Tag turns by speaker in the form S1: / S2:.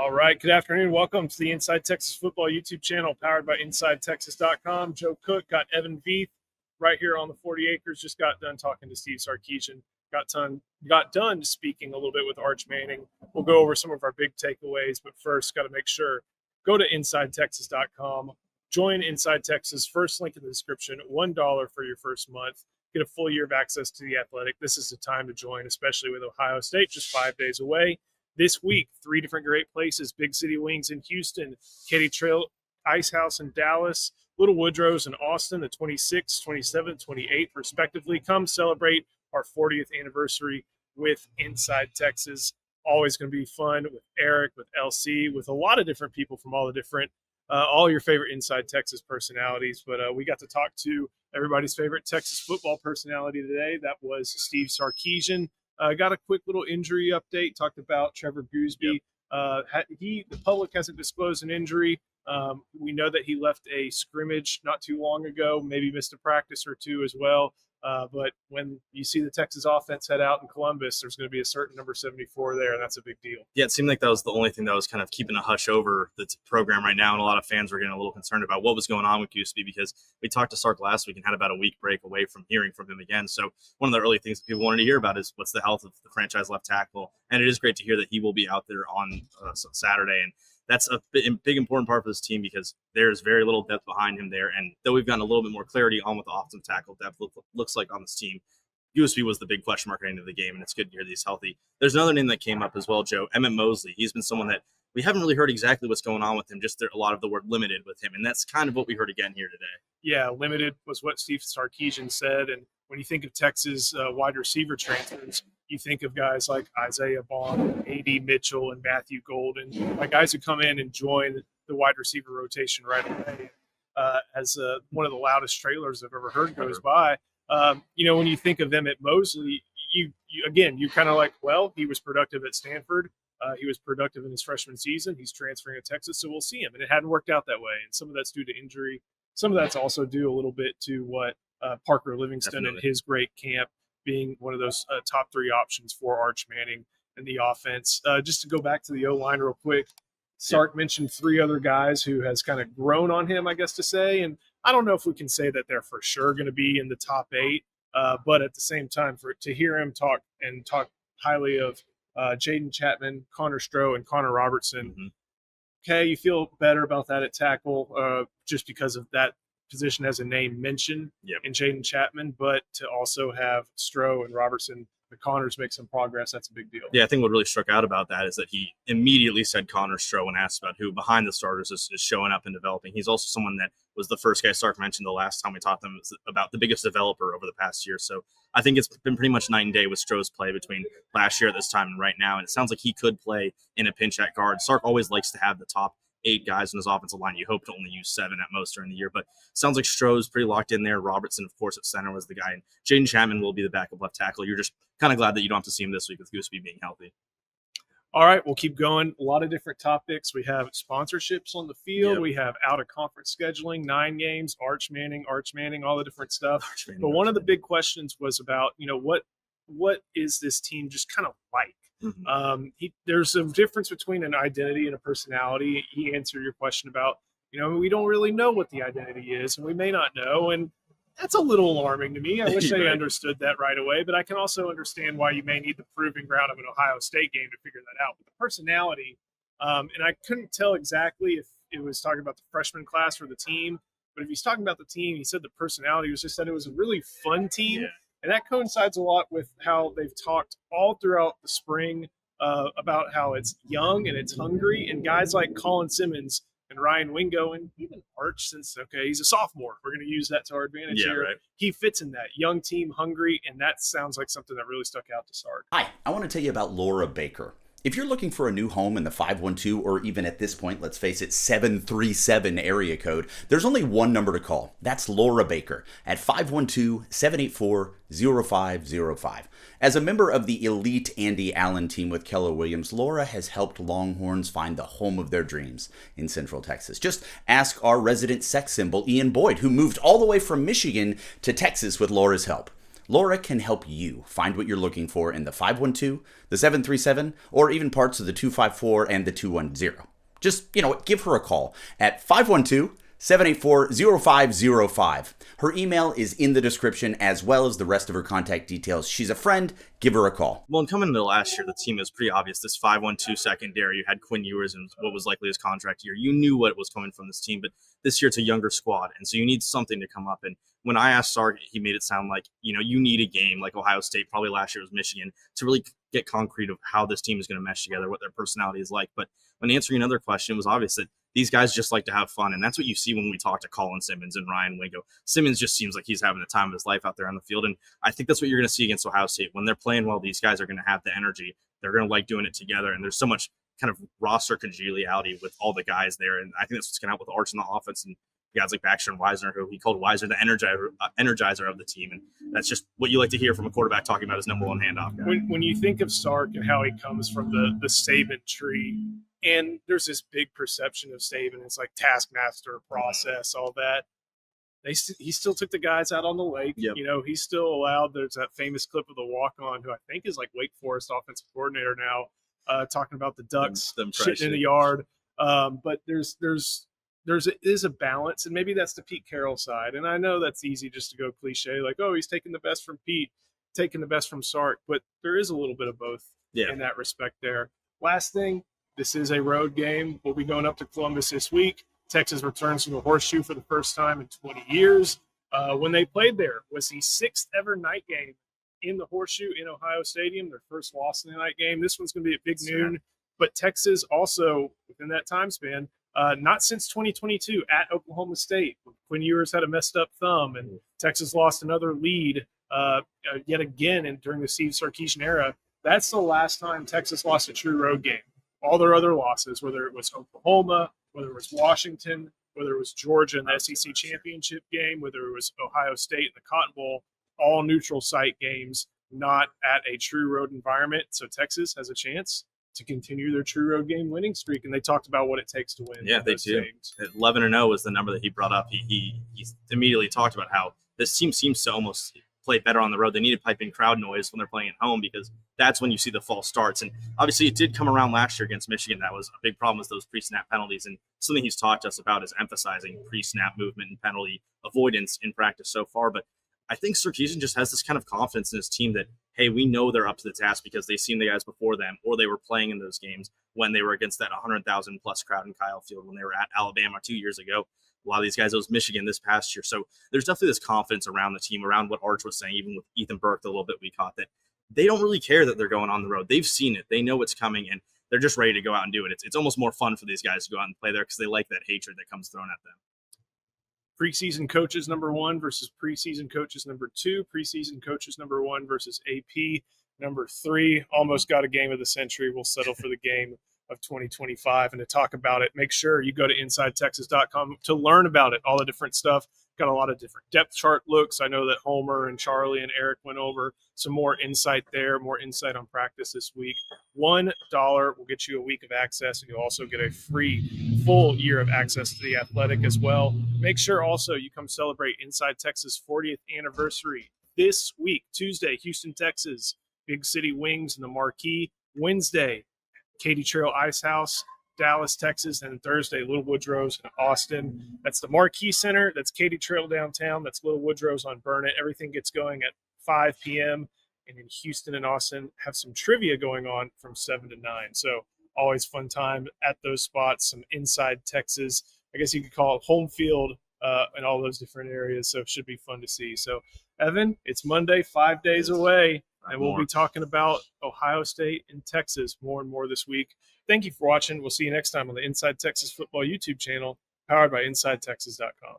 S1: All right. Good afternoon. Welcome to the Inside Texas Football YouTube channel powered by InsideTexas.com. Joe Cook got Evan Veith right here on the 40 acres. Just got done talking to Steve Sarkisian. Got done speaking a little bit with Arch Manning. We'll go over some of our big takeaways, but first, got to make sure, go to InsideTexas.com. Join Inside Texas. First link in the description. $1 for your first month. Get a full year of access to the Athletic. This is the time to join, especially with Ohio State just 5 days away. This week, 3 different great places: Big City Wings in Houston, Katy Trail, Icehouse in Dallas, Little Woodrow's in Austin, the 26th, 27th, 28th, respectively. Come celebrate our 40th anniversary with Inside Texas. Always going to be fun with Eric, with LC, with a lot of different people from all the different, all your favorite Inside Texas personalities. But we got to talk to everybody's favorite Texas football personality today. That was Steve Sarkisian. Got a quick little injury update. Talked about Trevor Gooseby. The public hasn't disclosed an injury. We know that he left a scrimmage not too long ago, maybe missed a practice or two as well. But when you see the Texas offense head out in Columbus, there's going to be a certain number 74 there, and that's a big deal.
S2: Yeah, it seemed like that was the only thing that was kind of keeping a hush over the program right now, and a lot of fans were getting a little concerned about what was going on with Gooseby, because we talked to Sark last week and had about a week break away from hearing from him again. So one of the early things that people wanted to hear about is what's the health of the franchise left tackle, and it is great to hear that he will be out there on Saturday. And that's a big, important part for this team, because there's very little depth behind him there. And though we've gotten a little bit more clarity on what the offensive tackle depth looks like on this team, Gooseby was the big question mark at the end of the game, and it's good to hear that he's healthy. There's another name that came up as well, Joe, Mosley. He's been someone that we haven't really heard exactly what's going on with him, just a lot of the word limited with him, and that's kind of what we heard again here today.
S1: Yeah, limited was what Steve Sarkisian said, and when you think of Texas wide receiver transfers, you think of guys like Isaiah Bond, A.D. Mitchell, and Matthew Golden, like guys who come in and join the wide receiver rotation right away. As one of the loudest trailers I've ever heard goes by, when you think of Emmett Mosley, you kind of like, well, he was productive at Stanford. He was productive in his freshman season. He's transferring to Texas, so we'll see him. And it hadn't worked out that way. And some of that's due to injury. Some of that's also due a little bit to what Parker Livingston and his great camp being one of those top 3 options for Arch Manning and the offense. Just to go back to the O-line real quick, Sark mentioned 3 other guys who has kind of grown on him, I guess to say. And I don't know if we can say that they're for sure going to be in the top 8, but at the same time, to hear him talk highly of Jaden Chapman, Connor Stroh, and Connor Robertson. Mm-hmm. Okay, you feel better about that at tackle just because of that position has a name mentioned in Jaden Chapman, but to also have Stroh and Robertson, the Connors, make some progress, that's a big deal.
S2: Yeah, I think what really struck out about that is that he immediately said Connor Stroh when asked about who behind the starters is showing up and developing. He's also someone that was the first guy Sark mentioned the last time we talked to him about the biggest developer over the past year. So I think it's been pretty much night and day with Stroh's play between last year at this time and right now. And it sounds like he could play in a pinch at guard. Sark always likes to have the top 8 guys in his offensive line. You hope to only use 7 at most during the year, but sounds like Stroh's pretty locked in there. Robertson, of course, at center was the guy, and Jaden Chapman will be the backup left tackle. You're just kind of glad that you don't have to see him this week with Gooseby being healthy.
S1: All right, we'll keep going. A lot of different topics. We have sponsorships on the field. Yep. We have out-of-conference scheduling, 9 games, Arch Manning, all the different stuff. But one of the big questions was about, what is this team just kind of like? Mm-hmm. There's a difference between an identity and a personality. He answered your question about, we don't really know what the identity is, and we may not know, and that's a little alarming to me. I wish I understood that right away, but I can also understand why you may need the proving ground of an Ohio State game to figure that out. But the personality, and I couldn't tell exactly if it was talking about the freshman class or the team, but if he's talking about the team, he said the personality was just that it was a really fun team. Yeah. And that coincides a lot with how they've talked all throughout the spring about how it's young and it's hungry. And guys like Colin Simmons and Ryan Wingo and even Arch, since, he's a sophomore. We're going to use that to our advantage here. Right. He fits in that young team, hungry, and that sounds like something that really stuck out to Sark.
S3: Hi, I want to tell you about Laura Baker. If you're looking for a new home in the 512 or even at this point, let's face it, 737 area code, there's only one number to call. That's Laura Baker at 512-784-0505. As a member of the elite Andy Allen team with Keller Williams, Laura has helped Longhorns find the home of their dreams in Central Texas. Just ask our resident sex symbol, Ian Boyd, who moved all the way from Michigan to Texas with Laura's help. Laura can help you find what you're looking for in the 512, the 737, or even parts of the 254 and the 210. Just, give her a call at 512-784-0505. Her email is in the description as well as the rest of her contact details. She's a friend. Give her a call.
S2: Well, and coming into last year, the team is pretty obvious. This 5-1-2 secondary, you had Quinn Ewers and what was likely his contract year. You knew what was coming from this team, but this year it's a younger squad, and so you need something to come up. And when I asked Sark, he made it sound like, you need a game like Ohio State, probably last year was Michigan, to really get concrete of how this team is going to mesh together, what their personality is like. But when answering another question, it was obvious that these guys just like to have fun, and that's what you see when we talk to Colin Simmons and Ryan Wingo. Simmons just seems like he's having the time of his life out there on the field, and I think that's what you're going to see against Ohio State. When they're playing well, these guys are going to have the energy. They're going to like doing it together, and there's so much kind of roster congeniality with all the guys there, and I think that's what's going to happen with Arch in the offense and guys like Baxter and Wisner, who he called Wisner the energizer of the team, and that's just what you like to hear from a quarterback talking about his number one handoff guy.
S1: When you think of Sark and how he comes from the Saban tree, and there's this big perception of Saban, it's like taskmaster, process, all that. He still took the guys out on the lake.
S2: Yep.
S1: He's still allowed. There's that famous clip of the walk-on, who I think is like Wake Forest offensive coordinator now, talking about the Ducks shitting in the yard. But there's a balance, and maybe that's the Pete Carroll side. And I know that's easy just to go cliche, like, oh, he's taking the best from Pete, taking the best from Sark, but there is a little bit of both in that respect there. Last thing, this is a road game. We'll be going up to Columbus this week. Texas returns from the Horseshoe for the first time in 20 years. When they played there, was the 6th ever night game in the Horseshoe in Ohio Stadium, their first loss in the night game. This one's going to be at big noon, but Texas also, within that time span, not since 2022 at Oklahoma State. Quinn Ewers had a messed up thumb, and Texas lost another lead yet again during the Steve Sarkisian era. That's the last time Texas lost a true road game. All their other losses, whether it was Oklahoma, whether it was Washington, whether it was Georgia in the SEC championship game, whether it was Ohio State in the Cotton Bowl, all neutral site games, not at a true road environment. So Texas has a chance to continue their true road game winning streak, and they talked about what it takes to win.
S2: Yeah, they do. 11-0 was the number that he brought up. He immediately talked about how this team seems to almost play better on the road. They need to pipe in crowd noise when they're playing at home, because that's when you see the false starts. And obviously it did come around last year against Michigan. That was a big problem, was those pre-snap penalties. And something he's talked to us about is emphasizing pre-snap movement and penalty avoidance in practice so far. But I think Sarkisian just has this kind of confidence in his team that, hey, we know they're up to the task because they've seen the guys before them, or they were playing in those games when they were against that 100,000 plus crowd in Kyle Field, when they were at Alabama 2 years ago. A lot of these guys, it was Michigan this past year. So there's definitely this confidence around the team, around what Arch was saying, even with Ethan Burke, the little bit we caught, that they don't really care that they're going on the road. They've seen it. They know what's coming, and they're just ready to go out and do it. It's almost more fun for these guys to go out and play there because they like that hatred that comes thrown at them.
S1: Preseason coaches number 1 versus preseason coaches number 2. Preseason coaches number 1 versus AP number 3. Almost got a game of the century. We'll settle for the game of 2025. And to talk about it, make sure you go to InsideTexas.com to learn about it, all the different stuff. Got a lot of different depth chart looks. I know that Homer and Charlie and Eric went over some more insight there, more insight on practice this week. $1 will get you a week of access, and you'll also get a free full year of access to The Athletic as well. Make sure also you come celebrate Inside Texas' 40th anniversary this week, Tuesday, Houston, Texas, Big City Wings and the Marquee. Wednesday, Katy Trail Icehouse, Dallas, Texas, and Thursday, Little Woodrow's in Austin. That's the Marquee Center. That's Katy Trail downtown. That's Little Woodrow's on Burnet. Everything gets going at 5 p.m. And in Houston and Austin, have some trivia going on from 7 to 9. So always fun time at those spots. Some Inside Texas, I guess you could call it home field in all those different areas. So it should be fun to see. So, Evan, it's Monday, 5 days away. And we'll be talking about Ohio State and Texas more and more this week. Thank you for watching. We'll see you next time on the Inside Texas Football YouTube channel, powered by InsideTexas.com.